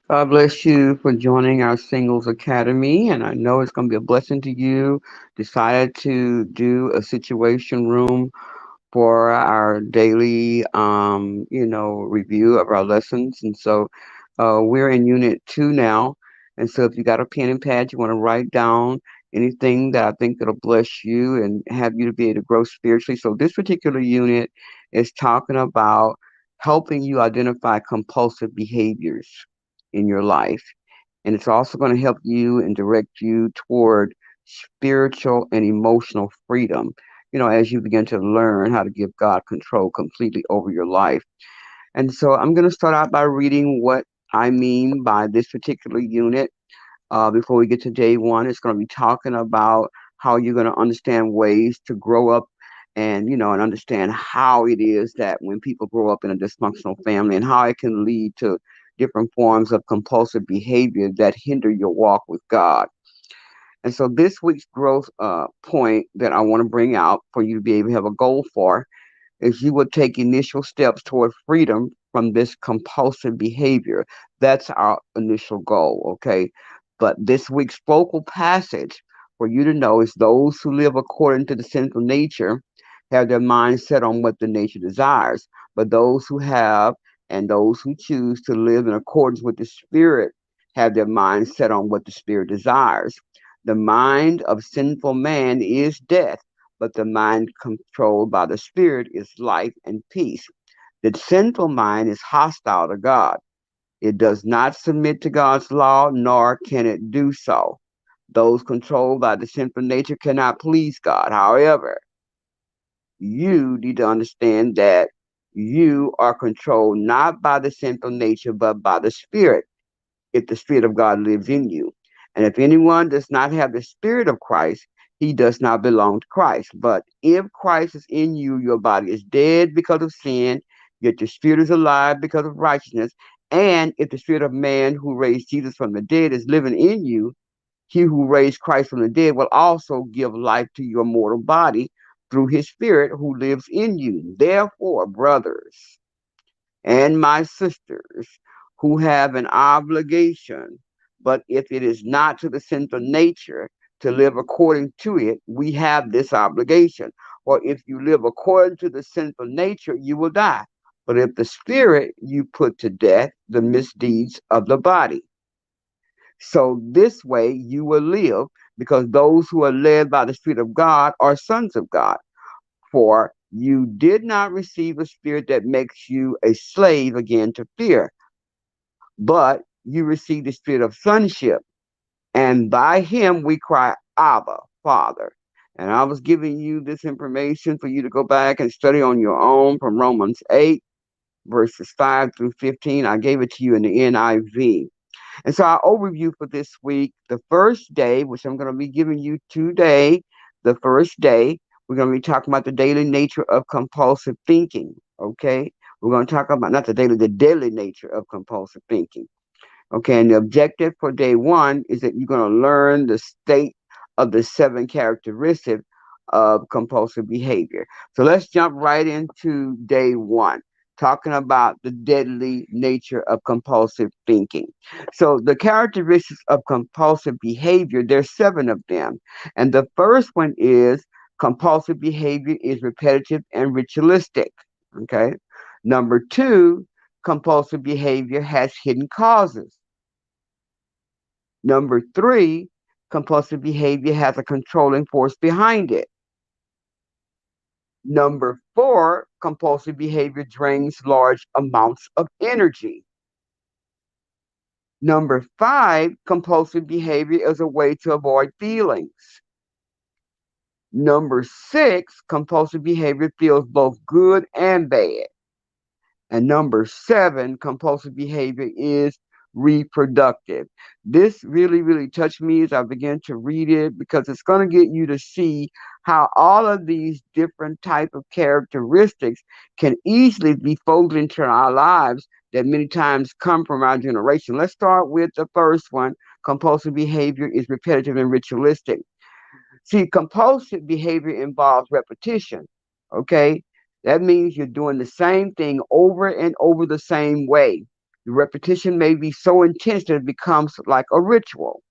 God bless you for joining our Singles Academy, and I know it's going to be a blessing to you. Decided to do a situation room for our daily, review of our lessons, and so we're in Unit 2 now. And so, if you got a pen and pad, you want to write down anything that I think that'll bless you and have you to be able to grow spiritually. So, this particular unit is talking about helping you identify compulsive behaviors in your life. And it's also going to help you and direct you toward spiritual and emotional freedom, as you begin to learn how to give God control completely over your life. And so I'm going to start out by reading what I mean by this particular unit. Before we get to day one, it's going to be talking about how you're going to understand ways to grow up and understand how it is that when people grow up in a dysfunctional family and how it can lead to different forms of compulsive behavior that hinder your walk with God. And so this week's growth point that I want to bring out for you to be able to have a goal for is you will take initial steps toward freedom from this compulsive behavior. That's our initial goal, okay? But this week's focal passage for you to know is those who live according to the sinful nature have their mind set on what the nature desires. But those who have and those who choose to live in accordance with the Spirit have their mind set on what the Spirit desires. The mind of sinful man is death, but the mind controlled by the Spirit is life and peace. The sinful mind is hostile to God. It does not submit to God's law, nor can it do so. Those controlled by the sinful nature cannot please God. However, you need to understand that you are controlled not by the sinful nature, but by the Spirit, if the Spirit of God lives in you. And if anyone does not have the Spirit of Christ, he does not belong to Christ. But if Christ is in you, your body is dead because of sin, yet your spirit is alive because of righteousness. And if the Spirit of man who raised Jesus from the dead is living in you, he who raised Christ from the dead will also give life to your mortal body through his Spirit who lives in you. Therefore, brothers, and my sisters who have an obligation, but if it is not to the sinful nature to live according to it, we have this obligation. Or if you live according to the sinful nature, you will die. But if the spirit, you put to death the misdeeds of the body. So this way you will live, because those who are led by the Spirit of God are sons of God. For you did not receive a spirit that makes you a slave again to fear, but you received the spirit of sonship, and by him we cry, Abba, Father. And I was giving you this information for you to go back and study on your own from Romans 8, verses 5 through 15. I gave it to you in the NIV. And so our overview for this week, the first day, which I'm going to be giving you today, the first day, we're going to be talking about the daily nature of compulsive thinking. Okay. We're going to talk about not the daily, the deadly nature of compulsive thinking. Okay. And the objective for day one is that you're going to learn the state of the seven characteristics of compulsive behavior. So let's jump right into day one, talking about the deadly nature of compulsive thinking. So the characteristics of compulsive behavior, there's seven of them. And the first one is compulsive behavior is repetitive and ritualistic. Okay. Number two, compulsive behavior has hidden causes. Number three, compulsive behavior has a controlling force behind it. Number four, compulsive behavior drains large amounts of energy. Number five, compulsive behavior is a way to avoid feelings. Number six, compulsive behavior feels both good and bad. And number seven, compulsive behavior is reproductive. This really, really touched me as I began to read it, because it's going to get you to see how all of these different type of characteristics can easily be folded into our lives that many times come from our generation. Let's start with the first one. Compulsive behavior is repetitive and ritualistic. See, compulsive behavior involves repetition. Okay. That means you're doing the same thing over and over the same way. The repetition may be so intense that it becomes like a ritual.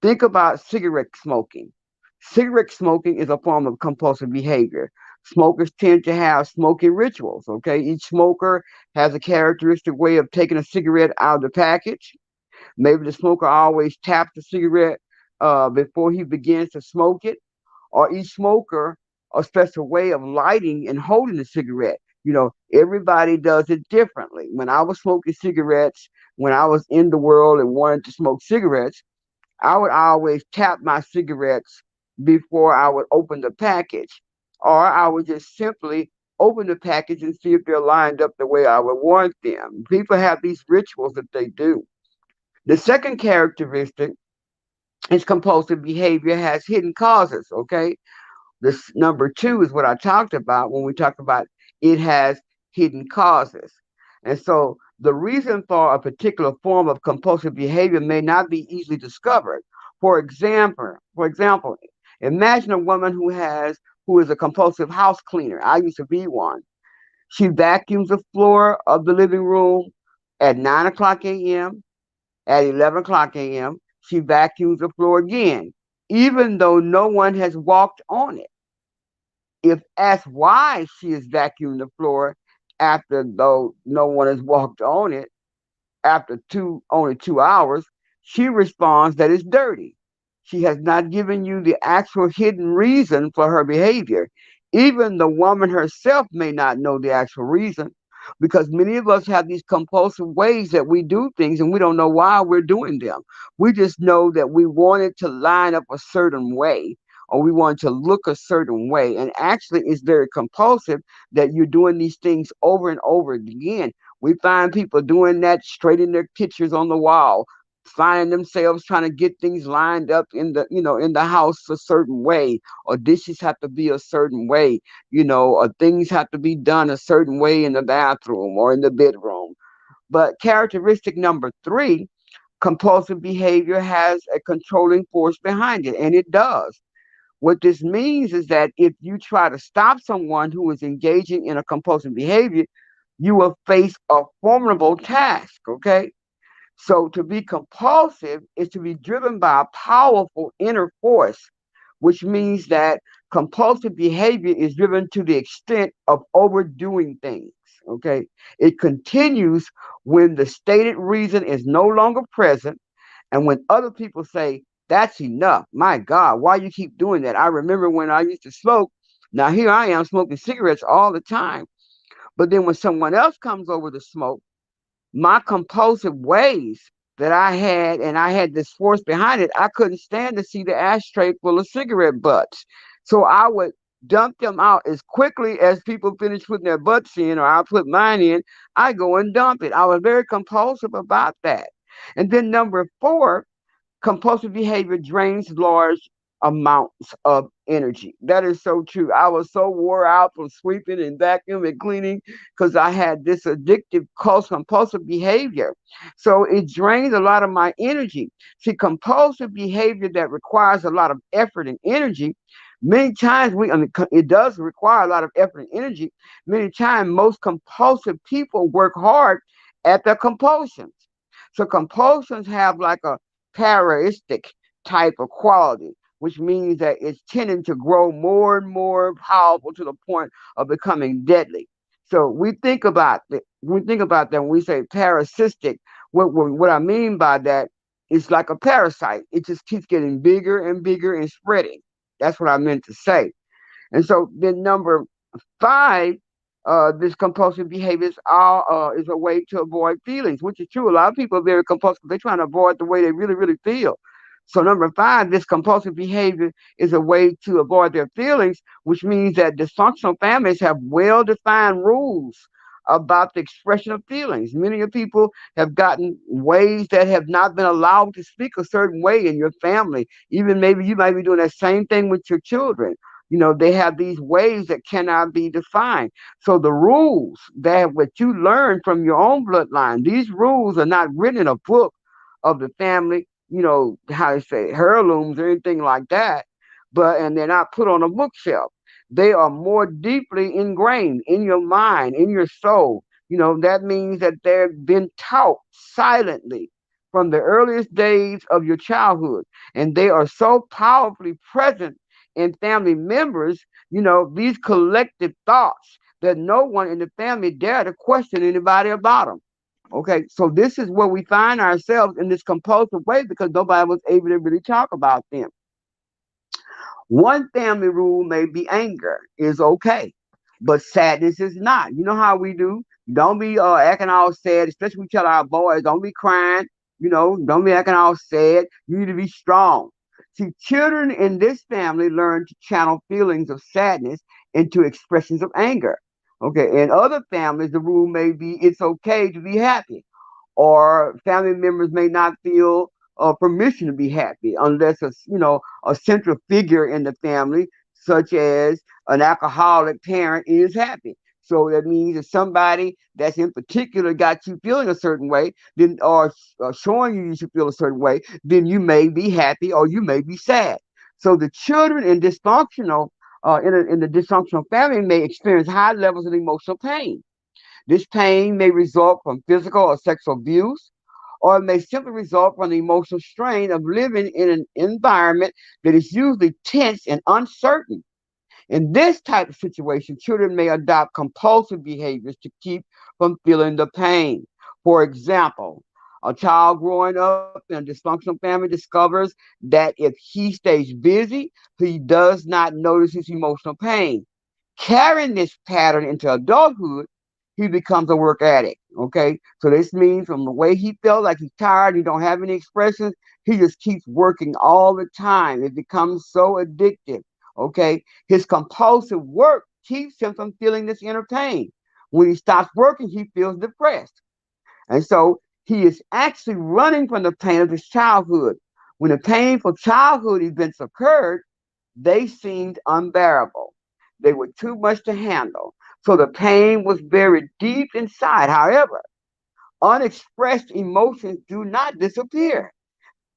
Think about cigarette smoking. Cigarette smoking is a form of compulsive behavior. Smokers tend to have smoking rituals, okay? Each smoker has a characteristic way of taking a cigarette out of the package. Maybe the smoker always taps the cigarette before he begins to smoke it, or each smoker a special way of lighting and holding the cigarette. Everybody does it differently. When I was smoking cigarettes, when I was in the world and wanted to smoke cigarettes, I would always tap my cigarettes before I would open the package, or I would just simply open the package and see if they're lined up the way I would want them. People have these rituals that they do. The second characteristic is compulsive behavior has hidden causes, okay? This number two is what I talked about when we talked about it has hidden causes. And so the reason for a particular form of compulsive behavior may not be easily discovered. For example, imagine a woman who is a compulsive house cleaner. I used to be one. She vacuums the floor of the living room at 9 o'clock a.m. At 11 o'clock a.m., she vacuums the floor again, even though no one has walked on it. If asked why she is vacuuming the floor after though no one has walked on it, after only 2 hours, she responds that it's dirty. She has not given you the actual hidden reason for her behavior. Even the woman herself may not know the actual reason, because many of us have these compulsive ways that we do things and we don't know why we're doing them. We just know that we want it to line up a certain way, or we want it to look a certain way. And actually, it's very compulsive that you're doing these things over and over again. We find people doing that, straightening their pictures on the wall, finding themselves trying to get things lined up in the house a certain way, or dishes have to be a certain way, or things have to be done a certain way in the bathroom or in the bedroom. But characteristic number three, compulsive behavior has a controlling force behind it, and it does. What this means is that if you try to stop someone who is engaging in a compulsive behavior, you will face a formidable task, okay? So to be compulsive is to be driven by a powerful inner force, which means that compulsive behavior is driven to the extent of overdoing things, okay? It continues when the stated reason is no longer present and when other people say, that's enough. My God, why you keep doing that? I remember when I used to smoke. Now here I am smoking cigarettes all the time. But then when someone else comes over to smoke, my compulsive ways that I had, and I had this force behind it, I couldn't stand to see the ashtray full of cigarette butts. So I would dump them out as quickly as people finish putting their butts in, or I put mine in, I go and dump it. I was very compulsive about that. And then number four, compulsive behavior drains large amounts of energy. That is so true. I was so wore out from sweeping and vacuuming and cleaning because I had this addictive compulsive behavior. So it drains a lot of my energy. See, compulsive behavior that requires a lot of effort and energy. Many times it does require a lot of effort and energy. Many times most compulsive people work hard at their compulsions. So compulsions have like a parasitic type of quality, which means that it's tending to grow more and more powerful to the point of becoming deadly. So we think about that when we say parasitic. What I mean by that is like a parasite. It just keeps getting bigger and bigger and spreading. That's what I meant to say. And so then number five, this compulsive behavior is a way to avoid feelings, which is true. A lot of people are very compulsive. They're trying to avoid the way they really, really feel. So number five, this compulsive behavior is a way to avoid their feelings, which means that dysfunctional families have well-defined rules about the expression of feelings. Many of people have gotten ways that have not been allowed to speak a certain way in your family. Even maybe you might be doing that same thing with your children. They have these ways that cannot be defined. So the rules that what you learn from your own bloodline, these rules are not written in a book of the family, how to say heirlooms or anything like that, and they're not put on a bookshelf. They are more deeply ingrained in your mind, in your soul. That means that they've been taught silently from the earliest days of your childhood, and they are so powerfully present in family members, these collective thoughts that no one in the family dare to question anybody about them. Okay, so this is where we find ourselves in this compulsive way because nobody was able to really talk about them. One family rule may be anger is okay, but sadness is not. You know how we do? Don't be acting all sad, especially we tell our boys, don't be crying, don't be acting all sad. You need to be strong. See, children in this family learn to channel feelings of sadness into expressions of anger. Okay, in other families, the rule may be it's okay to be happy, or family members may not feel permission to be happy unless a central figure in the family, such as an alcoholic parent, is happy. So that means if somebody that's in particular got you feeling a certain way, then or showing you should feel a certain way, then you may be happy or you may be sad. So the children in the dysfunctional family may experience high levels of emotional pain. This pain may result from physical or sexual abuse, or it may simply result from the emotional strain of living in an environment that is usually tense and uncertain. In this type of situation, children may adopt compulsive behaviors to keep from feeling the pain. For example, a child growing up in a dysfunctional family discovers that if he stays busy, he does not notice his emotional pain. Carrying this pattern into adulthood, he becomes a work addict. Okay, so this means from the way he felt like he's tired, he don't have any expressions, he just keeps working all the time. It becomes so addictive. Okay, his compulsive work keeps him from feeling this inner pain. When he stops working, he feels depressed. And so he is actually running from the pain of his childhood. When the painful childhood events occurred, they seemed unbearable. They were too much to handle. So the pain was buried deep inside. However, unexpressed emotions do not disappear.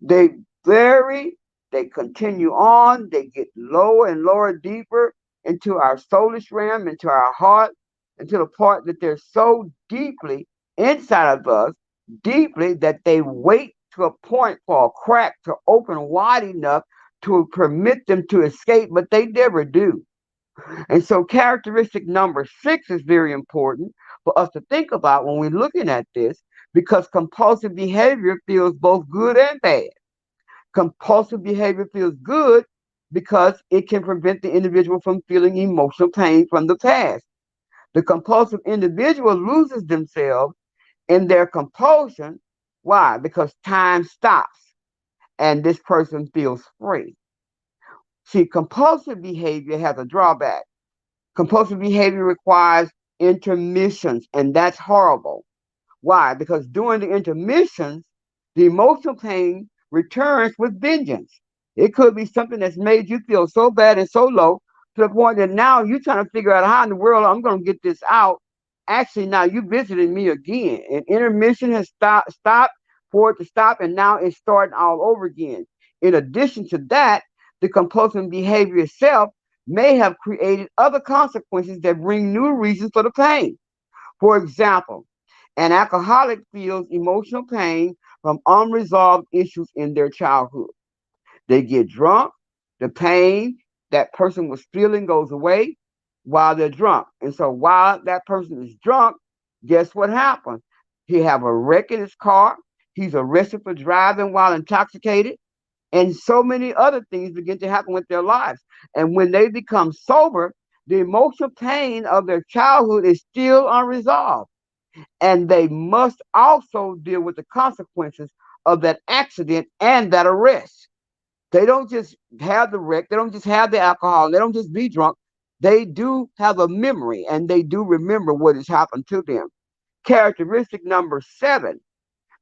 They vary, they continue on, they get lower and lower, deeper into our soulish realm, into our heart, into the part that they're so deeply inside of us, deeply that they wait to a point for a crack to open wide enough to permit them to escape, but they never do. And so, characteristic number six is very important for us to think about when we're looking at this because compulsive behavior feels both good and bad. Compulsive behavior feels good because it can prevent the individual from feeling emotional pain from the past. The compulsive individual loses themselves in their compulsion. Why? Because time stops and this person feels free. See, compulsive behavior has a drawback. Compulsive behavior requires intermissions, and that's horrible. Why? Because during the intermissions, the emotional pain returns with vengeance. It could be something that's made you feel so bad and so low to the point that now you're trying to figure out how in the world I'm going to get this out. Actually, now you visited me again. An intermission has stopped for it to stop, and now it's starting all over again. In addition to that, the compulsive behavior itself may have created other consequences that bring new reasons for the pain. For example, an alcoholic feels emotional pain from unresolved issues in their childhood. They get drunk, the pain that person was feeling goes away while they're drunk. And so while that person is drunk, guess what happens? He have a wreck in his car, he's arrested for driving while intoxicated, and so many other things begin to happen with their lives. And when they become sober, the emotional pain of their childhood is still unresolved and they must also deal with the consequences of that accident and that arrest. They don't just have the wreck, they don't just have the alcohol, they don't just be drunk. They do have a memory and they do remember what has happened to them. Characteristic number seven,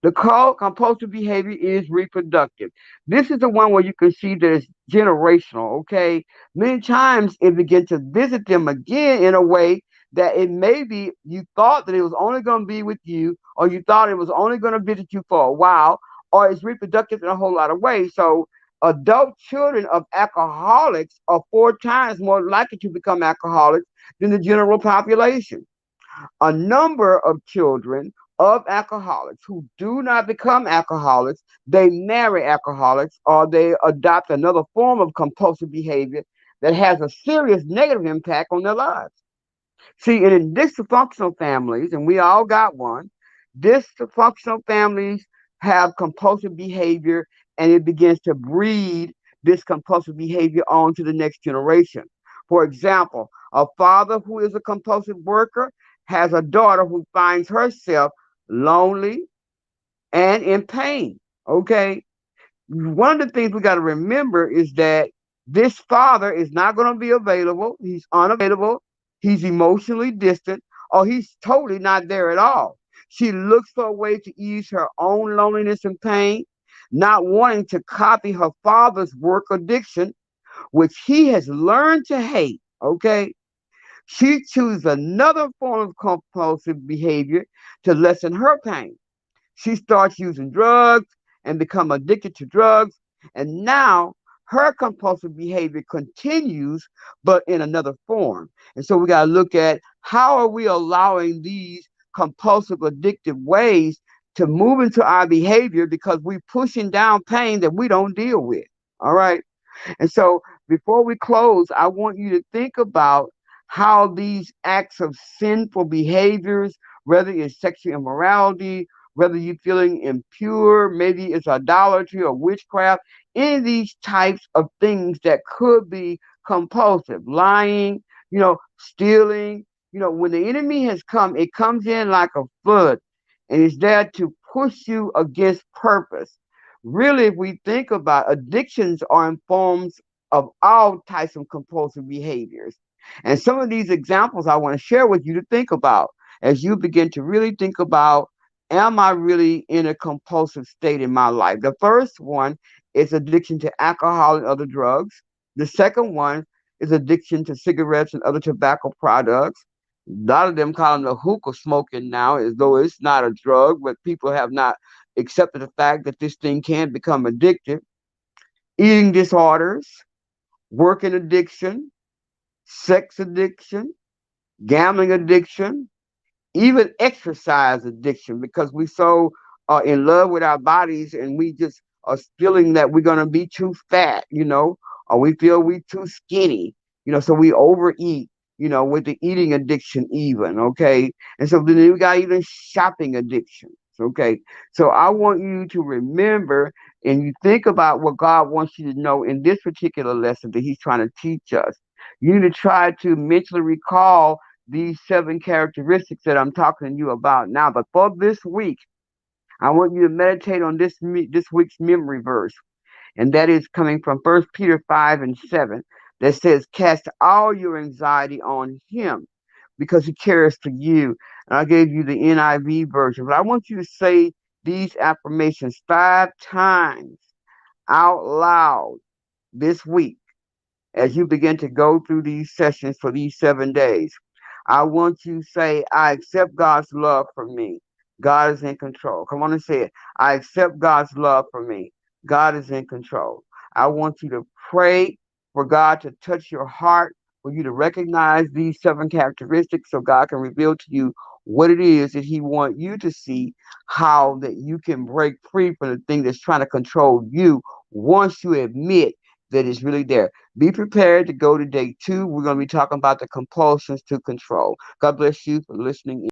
the compulsive behavior is reproductive. This is the one where you can see that it's generational, okay? Many times it begins to visit them again in a way that it may be you thought that it was only going to be with you, or you thought it was only going to visit you for a while, or it's reproductive in a whole lot of ways. So, adult children of alcoholics are four times more likely to become alcoholics than the general population. A number of children of alcoholics who do not become alcoholics, they marry alcoholics or they adopt another form of compulsive behavior that has a serious negative impact on their lives. See, and in dysfunctional families, and we all got one, dysfunctional families have compulsive behavior and it begins to breed this compulsive behavior on to the next generation. For example, a father who is a compulsive worker has a daughter who finds herself lonely and in pain. Okay, one of the things we got to remember is that this father is not going to be available. He's unavailable. He's emotionally distant, or he's totally not there at all. She looks for a way to ease her own loneliness and pain, not wanting to copy her father's work addiction, which he has learned to hate. Okay. She chooses another form of compulsive behavior to lessen her pain. She starts using drugs and become addicted to drugs. And now her compulsive behavior continues, but in another form. And so we got to look at how are we allowing these compulsive addictive ways to move into our behavior because we're pushing down pain that we don't deal with. All right. And so before we close, I want you to think about how these acts of sinful behaviors, whether it's sexual immorality, whether you're feeling impure, maybe it's idolatry or witchcraft, any of these types of things that could be compulsive, lying, stealing. When the enemy has come, it comes in like a flood and it's there to push you against purpose. Really, if we think about addictions are in forms of all types of compulsive behaviors. And some of these examples I want to share with you to think about as you begin to really think about, am I really in a compulsive state in my life? The first one is addiction to alcohol and other drugs. The second one is addiction to cigarettes and other tobacco products. A lot of them call them the hookah smoking now, as though it's not a drug, but people have not accepted the fact that this thing can become addictive. Eating disorders, working addiction, sex addiction, gambling addiction, even exercise addiction, because we so are in love with our bodies and we just are feeling that we're going to be too fat, or we feel we too skinny, so we overeat, with the eating addiction even, okay? And so then we got even shopping addictions, okay? So I want you to remember and you think about what God wants you to know in this particular lesson that he's trying to teach us. You need to try to mentally recall these 7 characteristics that I'm talking to you about now. But for this week, I want you to meditate on this week's memory verse, and that is coming from 1 Peter 5:7, that says, "Cast all your anxiety on Him, because He cares for you." And I gave you the NIV version, but I want you to say these affirmations 5 times out loud this week as you begin to go through these sessions for these 7 days. I want you to say, I accept God's love for me. God is in control. Come on and say it. I accept God's love for me. God is in control. I want you to pray for God to touch your heart, for you to recognize these 7 characteristics so God can reveal to you what it is that He wants you to see, how that you can break free from the thing that's trying to control you once you admit that it's really there. Be prepared to go to day 2. We're going to be talking about the compulsions to control. God bless you for listening.